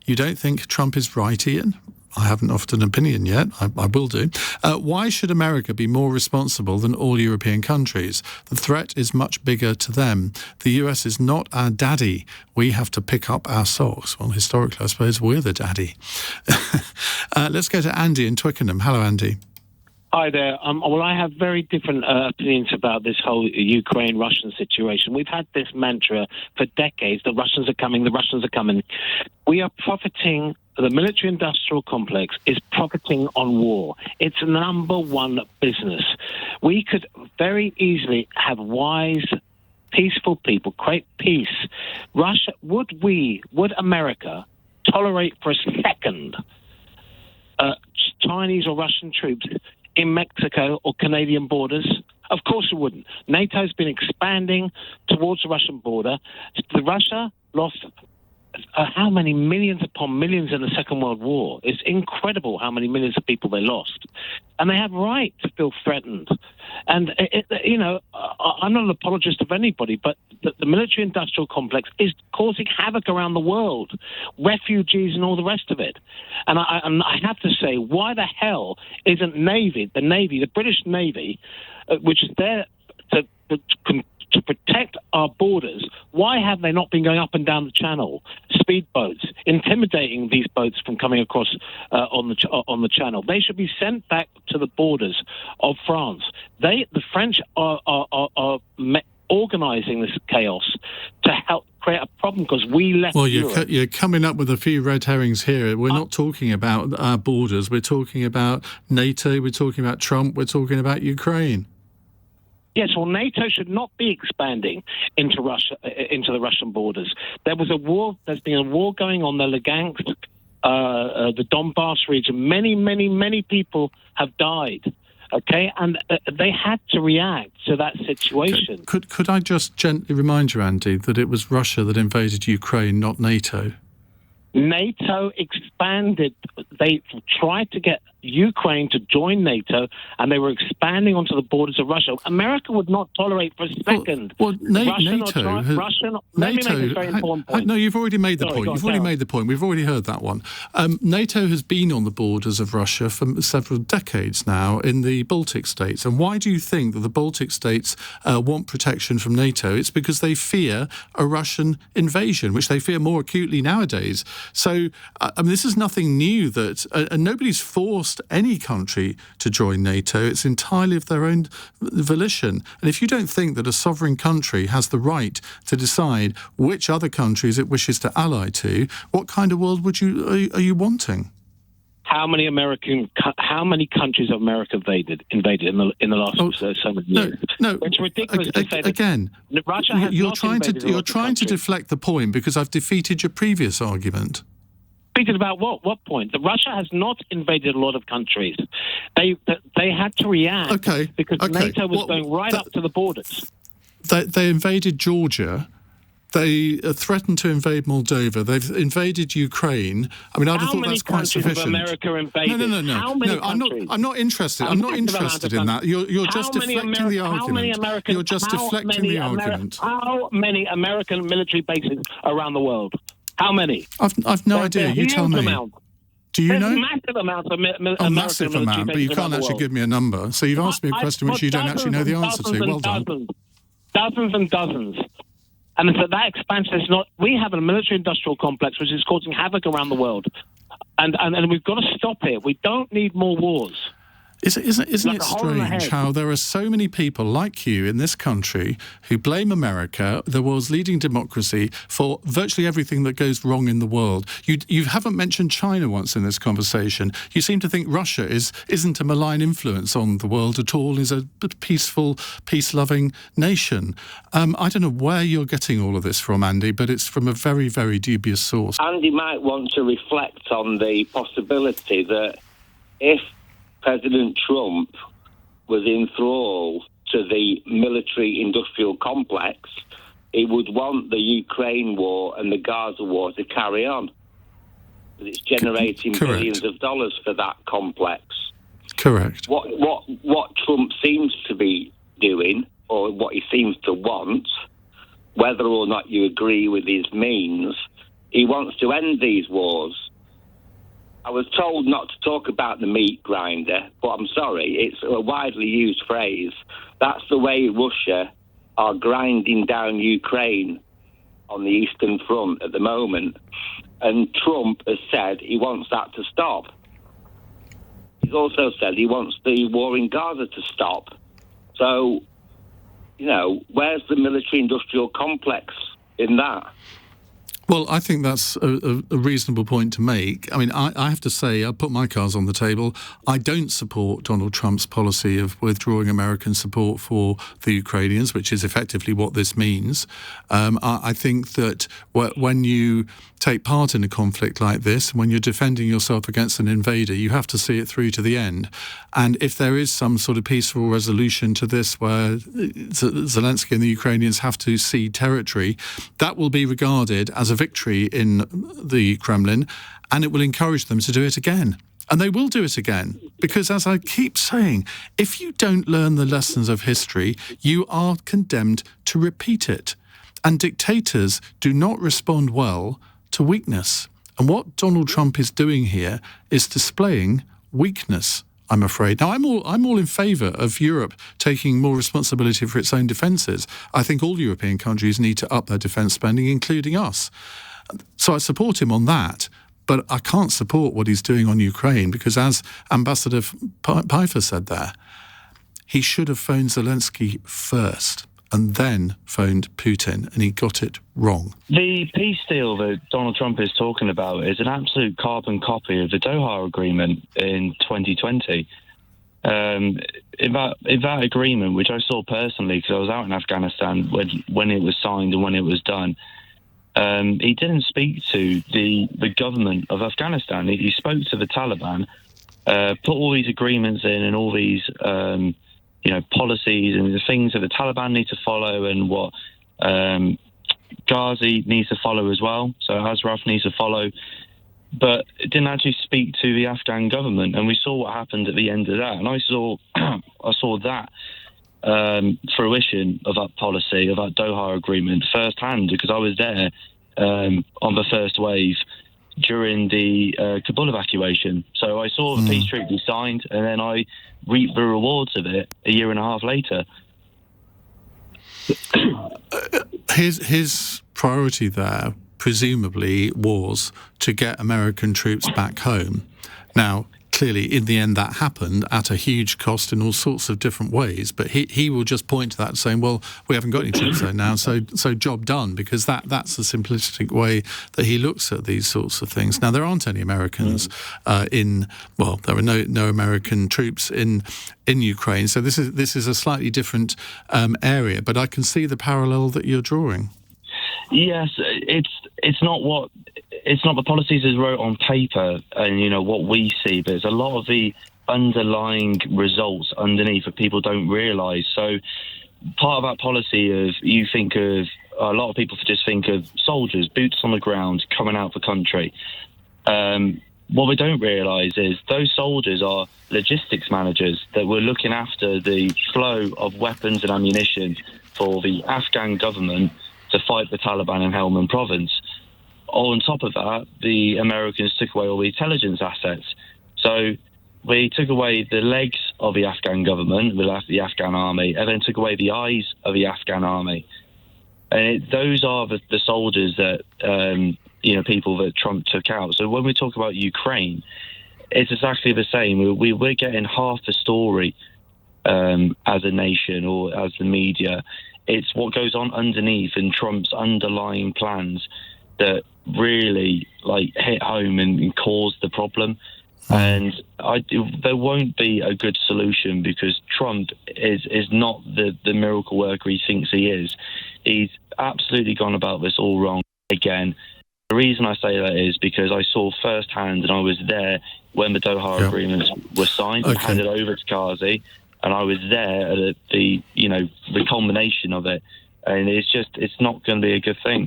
You don't think Trump is right, Iain? I haven't offered an opinion yet. I will do. Why should America be more responsible than all European countries? The threat is much bigger to them. The US is not our daddy. We have to pick up our socks. Well, historically, I suppose we're the daddy. Let's go to Andy in Twickenham. Hello, Andy. Hi there. Well, I have very different opinions about this whole Ukraine-Russian situation. We've had this mantra for decades, the Russians are coming, the Russians are coming. We are profiting, the military-industrial complex is profiting on war. It's number one business. We could very easily have wise, peaceful people, create peace. Russia, would America tolerate for a second Chinese or Russian troops in Mexico or Canadian borders? Of course it wouldn't. NATO's been expanding towards the Russian border. Russia lost how many millions upon millions in the Second World War? It's incredible how many millions of people they lost. And they have right to feel threatened. And, I'm not an apologist of anybody, but the military-industrial complex is causing havoc around the world, refugees and all the rest of it. And I have to say, why the hell isn't the British Navy, which is there to protect our borders, why have they not been going up and down the channel, speedboats, intimidating these boats from coming across on the channel? They should be sent back to the borders of France. The French are organising this chaos to help create a problem because we left Europe. You're coming up with a few red herrings here. We're not talking about our borders. We're talking about NATO. We're talking about Trump. We're talking about Ukraine. Yes, well, NATO should not be expanding into Russia, into the Russian borders. There was a war. There's been a war going on the Lugansk, the Donbass region. Many, many, many people have died. Okay, and they had to react to that situation. Could I just gently remind you, Andy, that it was Russia that invaded Ukraine, not NATO? NATO expanded. They tried to get Ukraine to join NATO, and they were expanding onto the borders of Russia. America would not tolerate for a second. NATO. Let me make a very important point. No, you've already made the point. You've already made the point. We've already heard that one. NATO has been on the borders of Russia for several decades now in the Baltic states. And why do you think that the Baltic states want protection from NATO? It's because they fear a Russian invasion, which they fear more acutely nowadays. So, this is nothing new and nobody's forced any country to join NATO. It's entirely of their own volition. And if you don't think that a sovereign country has the right to decide which other countries it wishes to ally to, what kind of world are you wanting? How many countries have America invaded in the last so many years? No, it's ridiculous to say that again. Russia has you're trying to deflect the point because I've defeated your previous argument. Defeated about what? What point? Russia has not invaded a lot of countries. They had to react because NATO was going right up to the borders. They invaded Georgia. They threatened to invade Moldova. They've invaded Ukraine. I mean, I'd have thought that's quite sufficient. How many countries have America invaded? No. How many countries? I'm not interested. I'm not interested in that. You're just deflecting the argument. You're just deflecting the argument. How many American military bases around the world? How many? I've no idea. You tell me. Do you know? Massive amounts of a massive amount, but you can't actually give me a number. So you've asked me a question which you don't actually know the answer to. Well done. Dozens and dozens. And so that expansion is not... We have a military-industrial complex which is causing havoc around the world. And we've got to stop it. We don't need more wars. Isn't it strange how there are so many people like you in this country who blame America, the world's leading democracy, for virtually everything that goes wrong in the world? You haven't mentioned China once in this conversation. You seem to think Russia isn't a malign influence on the world at all, is a peaceful, peace-loving nation. I don't know where you're getting all of this from, Andy, but it's from a very, very dubious source. Andy might want to reflect on the possibility that if President Trump was enthralled to the military-industrial complex, he would want the Ukraine war and the Gaza war to carry on. It's generating billions of dollars for that complex. Correct. What Trump seems to be doing, or what he seems to want, whether or not you agree with his means, he wants to end these wars. I was told not to talk about the meat grinder, but I'm sorry, it's a widely used phrase. That's the way Russia are grinding down Ukraine on the Eastern Front at the moment. And Trump has said he wants that to stop. He's also said he wants the war in Gaza to stop. So, where's the military-industrial complex in that? Well, I think that's a reasonable point to make. I mean, I have to say, I'll put my cards on the table. I don't support Donald Trump's policy of withdrawing American support for the Ukrainians, which is effectively what this means. I think that when you take part in a conflict like this, when you're defending yourself against an invader, you have to see it through to the end. And if there is some sort of peaceful resolution to this where Zelenskyy and the Ukrainians have to cede territory, that will be regarded as a victory in the Kremlin, and it will encourage them to do it again. And they will do it again, because as I keep saying, if you don't learn the lessons of history, you are condemned to repeat it. And dictators do not respond well to weakness. And what Donald Trump is doing here is displaying weakness, I'm afraid. Now, I'm all in favour of Europe taking more responsibility for its own defences. I think all European countries need to up their defence spending, including us. So I support him on that, but I can't support what he's doing on Ukraine, because as Ambassador Pfeiffer said there, he should have phoned Zelenskyy first and then phoned Putin, and he got it wrong. The peace deal that Donald Trump is talking about is an absolute carbon copy of the Doha Agreement in 2020. In that agreement, which I saw personally because I was out in Afghanistan when it was signed and when it was done, he didn't speak to the government of Afghanistan. He spoke to the Taliban, put all these agreements in and all these policies and the things that the Taliban need to follow and what Ghazi needs to follow as well. So Ashraf needs to follow, but it didn't actually speak to the Afghan government. And we saw what happened at the end of that. And I saw that fruition of that policy, of that Doha Agreement firsthand, because I was there on the first wave during the Kabul evacuation. So I saw the peace treaty signed, and then I reaped the rewards of it a year and a half later. His priority there, presumably, was to get American troops back home. Now, clearly, in the end, that happened at a huge cost in all sorts of different ways. But he will just point to that saying, well, we haven't got any troops there now, so job done, because that's the simplistic way that he looks at these sorts of things. Now, there aren't any Americans there are no American troops in Ukraine. So this is a slightly different area. But I can see the parallel that you're drawing. Yes, it's not the policies as wrote on paper and what we see, but it's a lot of the underlying results underneath that people don't realise. So part of that policy you think of, a lot of people just think of soldiers, boots on the ground, coming out of the country. What we don't realise is those soldiers are logistics managers that were looking after the flow of weapons and ammunition for the Afghan government to fight the Taliban in Helmand province. On top of that, the Americans took away all the intelligence assets. So we took away the legs of the Afghan government, the Afghan army, and then took away the eyes of the Afghan army. And those are the soldiers that, people that Trump took out. So when we talk about Ukraine, it's exactly the same. We're getting half the story as a nation or as the media. It's what goes on underneath in Trump's underlying plans that really hit home and caused the problem. And there won't be a good solution, because Trump is not the miracle worker he thinks he is. He's absolutely gone about this all wrong again. The reason I say that is because I saw firsthand, and I was there when the Doha agreements were signed and handed over to Ghazi, and I was there at the culmination of it. And it's not going to be a good thing.